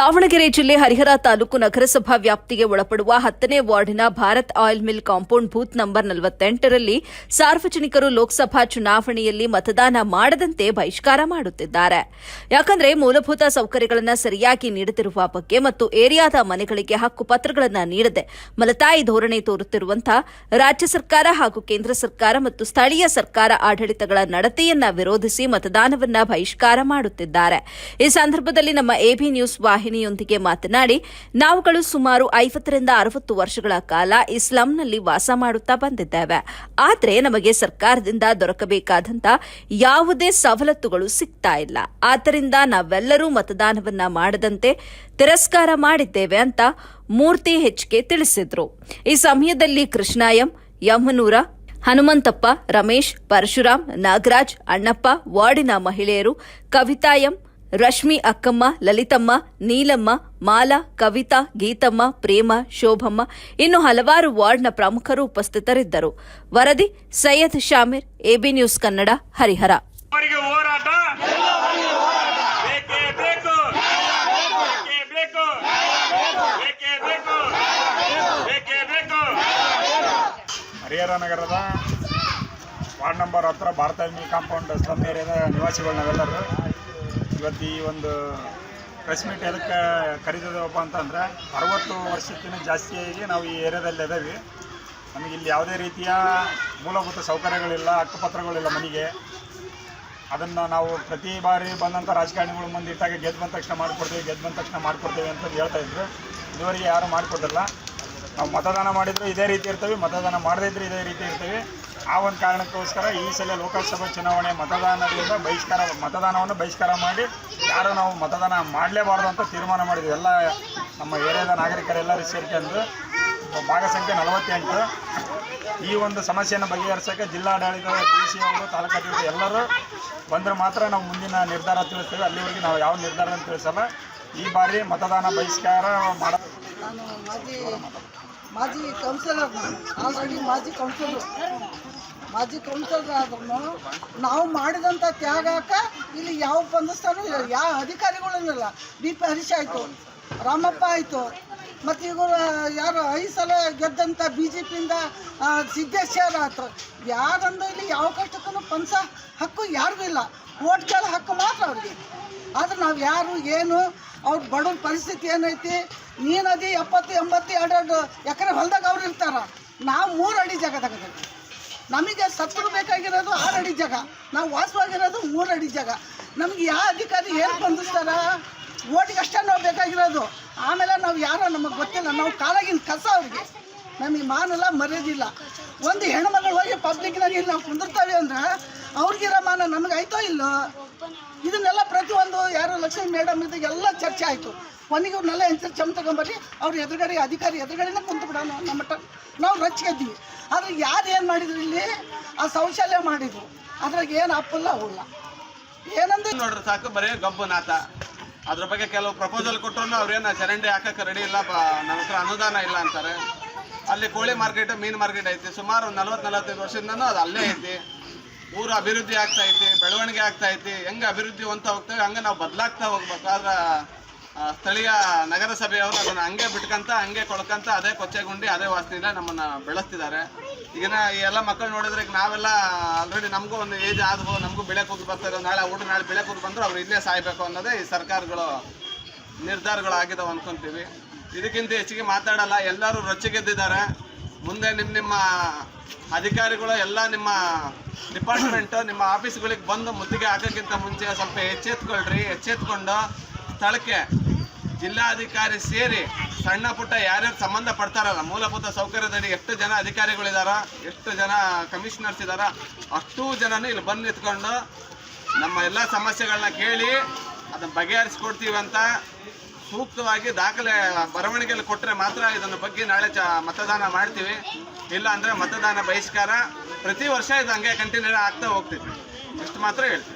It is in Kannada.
ದಾವಣಗೆರೆ ಜಿಲ್ಲೆ ಹರಿಹರ ತಾಲೂಕು ನಗರಸಭಾ ವ್ಯಾಪ್ತಿಗೆ ಒಳಪಡುವ 10ನೇ ವಾರ್ಡಿನ Bharat oil mill compound booth number 48ರಲ್ಲಿ ಸಾರ್ವಜನಿಕರು ಲೋಕಸಭಾ ಚುನಾವಣೆಯಲ್ಲಿ ಮತದಾನ ಮಾಡದಂತೆ ಬಹಿಷ್ಕಾರ ಮಾಡುತ್ತಿದ್ದಾರೆ. ಯಾಕಂದ್ರೆ ಮೂಲಭೂತ ಸೌಕರ್ಯಗಳನ್ನು ಸರಿಯಾಗಿ ನೀಡದಿರುವ ಬಗ್ಗೆ ಮತ್ತು ಏರಿಯಾದ ಮನೆಗಳಿಗೆ ಹಕ್ಕುಪತ್ರಗಳನ್ನು ನೀಡದೆ ಮಲತಾಯಿ ಧೋರಣೆ ತೋರುತ್ತಿರುವಂತಹ ರಾಜ್ಯ ಸರ್ಕಾರ ಹಾಗೂ ಕೇಂದ್ರ ಸರ್ಕಾರ ಮತ್ತು ಸ್ಥಳೀಯ ಸರ್ಕಾರ ಆಡಳಿತಗಳ ನಡತೆಯನ್ನ ವಿರೋಧಿಸಿ ಮತದಾನವನ್ನ ಬಹಿಷ್ಕಾರ ಮಾಡುತ್ತಿದ್ದಾರೆ. ಈ ಸಂದರ್ಭದಲ್ಲಿ ನಮ್ಮ ಎಬಿ ನ್ಯೂಸ್ ವಾಹಿನಿಯೊಂದಿಗೆ ಮಾತನಾಡಿ, ನಾವುಗಳು ಸುಮಾರು 50ರಿಂದ 60 ವರ್ಷಗಳ ಕಾಲ ಈ ಸ್ಲಂನಲ್ಲಿ ವಾಸ ಮಾಡುತ್ತಾ ಬಂದಿದ್ದೇವೆ. ಆದರೆ ನಮಗೆ ಸರ್ಕಾರದಿಂದ ದೊರಕಬೇಕಾದಂತ ಯಾವುದೇ ಸವಲತ್ತುಗಳು ಸಿಗ್ತಾ ಇಲ್ಲ. ಆದ್ದರಿಂದ ನಾವೆಲ್ಲರೂ ಮತದಾನವನ್ನ ಮಾಡದಂತೆ ತಿರಸ್ಕಾರ ಮಾಡಿದ್ದೇವೆ ಅಂತ ಮೂರ್ತಿ ಹೆಚ್ಕೆ ತಿಳಿಸಿದ್ರು. ಈ ಸಮಯದಲ್ಲಿ ಕೃಷ್ಣಾಯಂ, ಯಮನೂರ, ಹನುಮಂತಪ್ಪ, ರಮೇಶ್, ಪರಶುರಾಮ್, ನಾಗರಾಜ್, ಅಣ್ಣಪ್ಪ, ವಾರ್ಡಿನ ಮಹಿಳೆಯರು ಕವಿತಾಯಂ, ರಶ್ಮಿ ಅಕ್ಕಮ್ಮ, ಲಲಿತಮ್ಮ, ನೀಲಮ್ಮ, ಮಾಲಾ, ಕವಿತಾ, ಗೀತಮ್ಮ, ಪ್ರೇಮ, ಶೋಭಮ್ಮ ಇನ್ನು ಹಲವಾರು ವಾರ್ಡ್ನ ಪ್ರಮುಖರು ಉಪಸ್ಥಿತರಿದ್ದರು. ವರದಿ ಸೈಯದ್ ಶಾಮೀರ್, ಎಬಿ ನ್ಯೂಸ್ ಕನ್ನಡ, ಹರಿಹರ. ಹರಿಹರ ನಗರದ ward number 10 Bharat oil mill compound slum ಏರಿಯಾದ ನಿವಾಸಿಗಳು ನಾವೆಲ್ಲರೂ ಇವತ್ತು ಈ ಒಂದು ಪ್ರೆಸ್ ಮೀಟ್ ಎದಕ್ಕೆ ಕರೀತಿದ್ದೇವಪ್ಪ ಅಂತಂದರೆ 60 ವರ್ಷಕ್ಕಿಂತ ಜಾಸ್ತಿಯಾಗಿ ನಾವು ಈ ಏರಿಯಾದಲ್ಲಿ ಇದ್ದೇವೆ. ನಮಗೆ ಇಲ್ಲಿ ಯಾವುದೇ ರೀತಿಯ ಮೂಲಭೂತ ಸೌಕರ್ಯಗಳಿಲ್ಲ, ಹಕ್ಕುಪತ್ರಗಳಿಲ್ಲ ಮನೆಗೆ. ಅದನ್ನು ನಾವು ಪ್ರತಿ ಬಾರಿ ಬಂದಂಥ ರಾಜಕಾರಣಿಗಳು ಮುಂದೆ ಇಟ್ಟಾಗ ಗೆದ್ದು ಬಂದ ತಕ್ಷಣ ಮಾಡಿಕೊಡ್ತೇವೆ ಅಂತ ಹೇಳ್ತಾಯಿದ್ರು. ಇದುವರೆಗೆ ಯಾರೂ ಮಾಡಿಕೊಟ್ಟಿಲ್ಲ. ನಾವು ಮತದಾನ ಮಾಡಿದರೂ ಇದೇ ರೀತಿ ಇರ್ತೀವಿ, ಮತದಾನ ಮಾಡದೇ ಇದ್ದರೆ ಇದೇ ರೀತಿ ಇರ್ತೀವಿ. ಆ ಒಂದು ಕಾರಣಕ್ಕೋಸ್ಕರ ಈ ಸಲ ಲೋಕಸಭಾ ಚುನಾವಣೆ ಮತದಾನವನ್ನು ಬಹಿಷ್ಕಾರ ಮಾಡಿ ಯಾರು ನಾವು ಮತದಾನ ಮಾಡಲೇಬಾರ್ದು ಅಂತ ತೀರ್ಮಾನ ಮಾಡಿದ್ವಿ. ಎಲ್ಲ ನಮ್ಮ ಏರಿಯಾದ ನಾಗರಿಕರೆಲ್ಲರೂ ಸೇರ್ಕೊಂಡು ಭಾಗ ಸಂಖ್ಯೆ 48. ಈ ಒಂದು ಸಮಸ್ಯೆಯನ್ನು ಬಗೆಹರಿಸೋಕ್ಕೆ ಜಿಲ್ಲಾಡಳಿತ, DC ಅವರು, ತಾಲೂಕಾಡಳಿತ ಎಲ್ಲರೂ ಬಂದರೆ ಮಾತ್ರ ನಾವು ಮುಂದಿನ ನಿರ್ಧಾರ ತಿಳಿಸ್ತೇವೆ. ಅಲ್ಲಿವರೆಗೆ ನಾವು ಯಾವ ನಿರ್ಧಾರ ತಿಳಿಸಲ್ಲ. ಈ ಬಾರಿ ಮತದಾನ ಬಹಿಷ್ಕಾರ ಮಾಜಿ ಕೌನ್ಸಿಲರ್, ಆಲ್ರೆಡಿ ಮಾಜಿ ಕೌನ್ಸಿಲರ್ ಆದ್ರೂ ನಾವು ಮಾಡಿದಂಥ ತ್ಯಾಗಕ್ಕೆ ಇಲ್ಲಿ ಯಾವ ಬಂಧಿಸ್ತಾನೂ ಇಲ್ಲ, ಯಾವ ಅಧಿಕಾರಿಗಳನ್ನಿಲ್ಲ. BP ಹರೀಶ್ ಆಯಿತು, ರಾಮಪ್ಪ ಆಯಿತು, ಮತ್ತು ಇವರು ಯಾರು 5 ಸಲ ಗೆದ್ದಂಥ BJಪಿಯಿಂದ ಸಿದ್ದೇಶ್ವರ ಆಯಿತು. ಯಾರಂದು ಇಲ್ಲಿ ಯಾವ ಕಷ್ಟಕ್ಕೂ ಪಂಚ ಹಕ್ಕು ಯಾರಿಗೂ ಇಲ್ಲ. ಓಟ್ ಕೇಳೋ ಹಕ್ಕು ಮಾತ್ರ ಅವ್ರಿಗೆ. ಆದರೆ ನಾವು ಯಾರು ಏನು ಅವ್ರ ಬಡವ್ರ ಪರಿಸ್ಥಿತಿ ಏನೈತಿ, ನೀನದಿ 70-80 ಎಕರೆ ಹೊಲದಾಗ ಅವ್ರು ಇರ್ತಾರ. ನಾವು 3 ಅಡಿ ಜಾಗದಾಗ ನಮಗೆ ಸತ್ರು ಬೇಕಾಗಿರೋದು 6 ಅಡಿ ಜಾಗ, ನಾವು ವಾಸವಾಗಿರೋದು 3 ಅಡಿ ಜಾಗ. ನಮ್ಗೆ ಯಾವ ಅಧಿಕಾರಿ ಏನು ಬಂಧಿಸ್ತಾರ? ಓಟಿಗೆ ಅಷ್ಟೇ ನಾವು ಬೇಕಾಗಿರೋದು. ಆಮೇಲೆ ನಾವು ಯಾರೋ ನಮಗೆ ಗೊತ್ತಿಲ್ಲ. ನಾವು ಕಾಲಾಗಿನ ಕಸ ಅವ್ರಿಗೆ. ನಮಗೆ ಮಾನಲ್ಲ, ಮರ್ಯಾದಿಲ್ಲ. ಒಂದು ಹೆಣ್ಮಗಳು ಹೋಗಿ ಪಬ್ಲಿಕ್ನಾಗ ಇಲ್ಲಿ ನಾವು ಕುಂದಿರ್ತಾವೆ ಅಂದ್ರೆ ಅವ್ರಿಗಿರೋ ಮಾನ ನಮಗೆ ಆಯ್ತೋ ಇಲ್ಲೋ? ಇದನ್ನೆಲ್ಲ ಪ್ರತಿಯೊಂದು ಯಾರು ಲಕ್ಷ್ಮೀ ಮೇಡಮ್ ಇದೆಲ್ಲ ಚರ್ಚೆ ಆಯಿತು. ಕೊನೆಗೆ ಅವ್ರನ್ನೆಲ್ಲ ಚಮ್ ತಗೊಂಬರ್ರಿ, ಅವ್ರು ಎದುರುಗಡೆ ಅಧಿಕಾರಿ ಎದುರುಗಡೆನೇ ಕುಂತು ಬಿಡೋಣ ನಮ್ಮ ಮಟ್ಟ ನಾವು ರಚ್ಗೆದ್ದೀವಿ. ಆದರೆ ಯಾರು ಏನು ಮಾಡಿದ್ರು ಇಲ್ಲಿ? ಆ ಶೌಚಾಲಯ ಮಾಡಿದ್ರು. ಅದ್ರಾಗ ಏನು ಅಪ್ಪಲ್ಲ ಅವಲ್ಲ ಏನಂದ್ರೆ ನೋಡ್ರಿ ಸಾಕು, ಬರೀ ಗಬ್ಬು ನಾತ. ಅದ್ರ ಬಗ್ಗೆ ಕೆಲವು ಪ್ರಪೋಸಲ್ ಕೊಟ್ಟರು ಅವ್ರೇನು ಚರಂಡಿ ಹಾಕಕ್ಕೆ ರೆಡಿ ಇಲ್ಲ, ನನ್ನ ಹತ್ರ ಅನುದಾನ ಇಲ್ಲ ಅಂತಾರೆ. ಅಲ್ಲಿ ಕೋಳಿ ಮಾರ್ಕೆಟ್, ಮೀನು ಮಾರ್ಕೆಟ್ ಐತಿ. ಸುಮಾರು 40-45 ವರ್ಷದಿಂದನೂ ಅದು ಅಲ್ಲೇ ಐತಿ. ಊರು ಅಭಿವೃದ್ಧಿ ಆಗ್ತಾ ಐತಿ, ಬೆಳವಣಿಗೆ ಆಗ್ತಾ ಐತಿ. ಹೆಂಗೆ ಅಭಿವೃದ್ಧಿ ಹೊಂದ್ತಾ ಹೋಗ್ತೇವೆ ಹಂಗೆ ನಾವು ಬದಲಾಗ್ತಾ ಹೋಗ್ಬೇಕಾದ್ರೆ ಸ್ಥಳೀಯ ನಗರಸಭೆಯವರು ಅದನ್ನು ಹಂಗೆ ಬಿಟ್ಕಂತ, ಹಂಗೆ ಕೊಡ್ಕಂತ, ಅದೇ ಕೊಚ್ಚೆಗುಂಡಿ, ಅದೇ ವಾಸನೆಯಿಂದ ನಮ್ಮನ್ನು ಬೆಳೆಸ್ತಿದ್ದಾರೆ. ಈಗಿನ ಈ ಎಲ್ಲ ಮಕ್ಕಳು ನೋಡಿದ್ರೆ ಈಗ ನಾವೆಲ್ಲ ಆಲ್ರೆಡಿ ನಮಗೂ ಒಂದು ಏಜ್ ಆದ್ವು, ನಮಗೂ ಬೆಳೆ ಕೂತು ಬರ್ತಾರೆ. ನಾಳೆ ಬೆಳೆ ಕೂತು ಬಂದರೂ ಅವ್ರು ಇಲ್ಲೇ ಸಾಯ್ಬೇಕು ಅನ್ನೋದೇ ಈ ಸರ್ಕಾರಗಳು ನಿರ್ಧಾರಗಳಾಗಿದ್ದಾವೆ ಅಂದ್ಕೊತೀವಿ. ಇದಕ್ಕಿಂತ ಹೆಚ್ಚಿಗೆ ಮಾತಾಡಲ್ಲ. ಎಲ್ಲರೂ ರೊಚ್ಚಿಗೆದ್ದಿದ್ದಾರೆ. ಮುಂದೆ ನಿಮ್ಮ ಅಧಿಕಾರಿಗಳು ಎಲ್ಲ ನಿಮ್ಮ ಡಿಪಾರ್ಟ್ಮೆಂಟು ನಿಮ್ಮ ಆಫೀಸ್ಗಳಿಗೆ ಬಂದು ಮುತ್ತಿಗೆ ಹಾಕೋಕ್ಕಿಂತ ಮುಂಚೆ ಸ್ವಲ್ಪ ಎಚ್ಚೆತ್ಕೊಂಡು ಸ್ಥಳಕ್ಕೆ ಜಿಲ್ಲಾಧಿಕಾರಿ ಸೇರಿ ಸಣ್ಣ ಪುಟ್ಟ ಯಾರ್ಯಾರು ಸಂಬಂಧ ಪಡ್ತಾರಲ್ಲ ಮೂಲಭೂತ ಸೌಕರ್ಯದಡಿ ಎಷ್ಟು ಜನ ಅಧಿಕಾರಿಗಳಿದಾರ, ಎಷ್ಟು ಜನ ಕಮಿಷನರ್ಸ್ ಇದ್ದಾರ, ಅಷ್ಟೂ ಜನನೂ ಇಲ್ಲಿ ಬಂದು ನಿಂತ್ಕೊಂಡು ನಮ್ಮ ಎಲ್ಲ ಸಮಸ್ಯೆಗಳನ್ನ ಕೇಳಿ ಅದನ್ನು ಬಗೆಹರಿಸ್ಕೊಡ್ತೀವಿ ಅಂತ ಸೂಕ್ತವಾಗಿ ದಾಖಲೆ ಬರವಣಿಗೆಯಲ್ಲಿ ಕೊಟ್ಟರೆ ಮಾತ್ರ ಇದನ್ನ ಬಗ್ಗೆ ನಾಳೆ ಮತದಾನ ಮಾಡ್ತೀವಿ. ಇಲ್ಲ ಅಂದರೆ ಮತದಾನ ಬಹಿಷ್ಕಾರ. ಪ್ರತಿ ವರ್ಷ ಇದು ಹಂಗೆ ಕಂಟಿನ್ಯೂ ಆಗ್ತಾ ಹೋಗ್ತಿದ್ವಿ. ಇಷ್ಟು ಮಾತ್ರ ಹೇಳ್ತೀವಿ.